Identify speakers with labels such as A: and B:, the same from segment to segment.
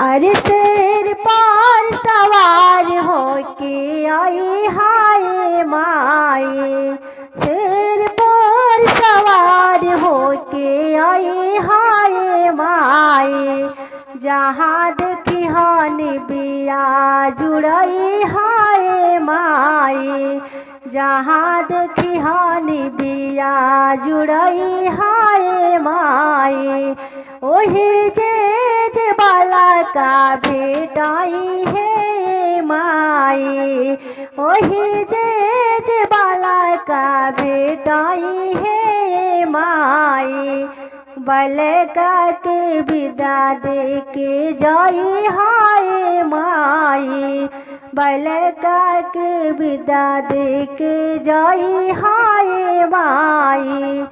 A: अरे शेर पर सवार होके आई हाय माई, शेर पर सवार होके आई हाय माई। जहाँ देखी हनी बिया जुड़ई हाय माई, जहाँ देखी हनी बिया जुड़ई हाय माई। ओही जे बाला का भेटाई है माई, ओही जे बाला का भेटाई है माई। बालका के विदा दे के जाई हाय माई, बालका के विदा दे के जाई हाय माई।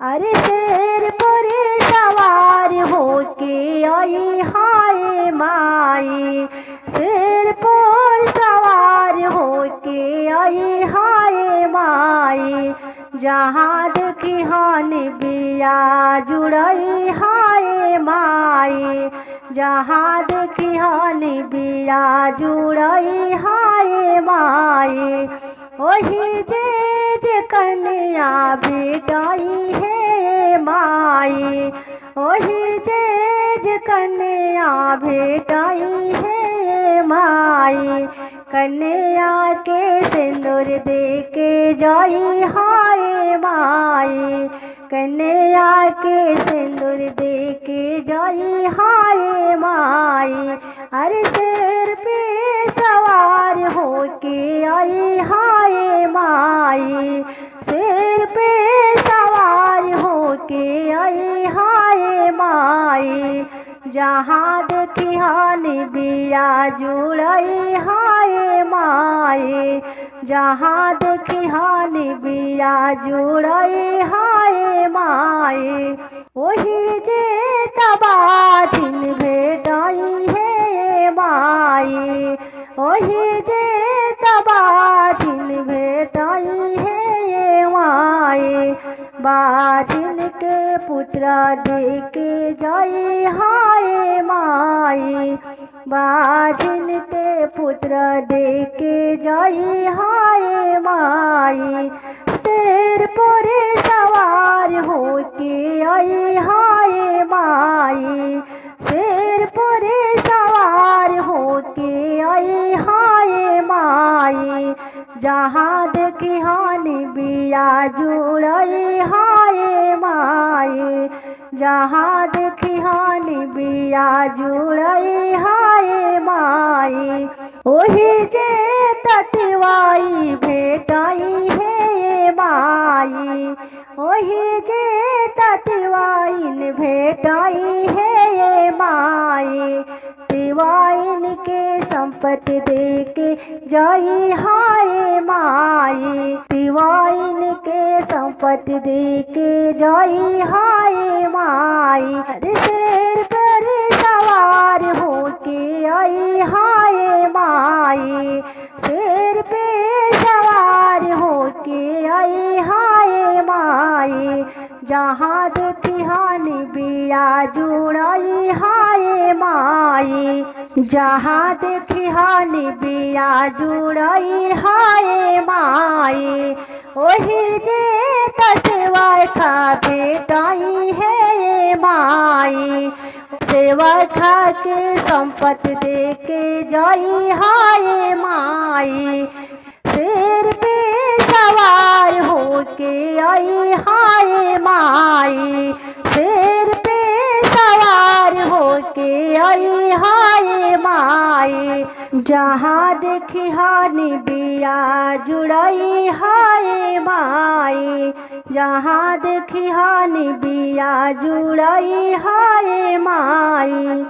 A: अरे शेर पर सवार होके आई हाय माई, शेर पर सवार होके आई हाय माई। जहाँ देखी हनी बिया जुड़ई हाय माई, जहाँ देखी हनी बिया जुड़ई हाय माई। ओही जे कन्या भेटाई है माई, ओही जे कन्या भेटाई है माई। कन्या के सिंदूर दे के जाई हाय माई, कन्या के सिंदूर दे के जाई हाय माई। अरे शेर पे सवार होके आई हाय माई, शेर पे सवार होके आई हाय माई। जहाँ देखी हनी बिया जुड़ई हाय माई, जहाँ देखी हनी बिया जुड़ई हाय माई। ओही जे तबाजिन भेटाई है माई, ओही जे तबाजिन भेटाई है माई। बाजिन के पुत्र दे के जाई हाय माई, बाजिन के पुत्र दे के जाई हाय माई। शेर पर सवार होके आई हाय माई, शेर पर सवार होके आई हाय माई। जहाँ देखी हनी बिया जुड़ई हाय माई, जहाँ देखी हनी बिया जुड़ई हाय माई। ओही जे ततवाई भेटाई है माई, ओही जे ततवाइन भेटाई है माई। तिवाइन के संपत्ति दे के जाई हाय माई, तिवाइन के संपत्ति दे के जाई हाय माई। अरे शेर पर सवार होके आई हाय माई, शेर पे सवार होके आई हाय माई। जहाँ देखी हनी बिया जुड़ई हाय माई, जहाँ देखी हनी बिया जुड़ई हाय माई। ओही जे तसेवा खा भेटाई है माई, सेवा खा के संपत्ति दे के जाई हाय माई। शेर पे सवार होके आई हाय माई, शेर पे सवार होके आई हाय माई। जहाँ देखी हनी बिया जुड़ई हाय माई, जहाँ देखी हनी बिया जुड़ई हाय माई।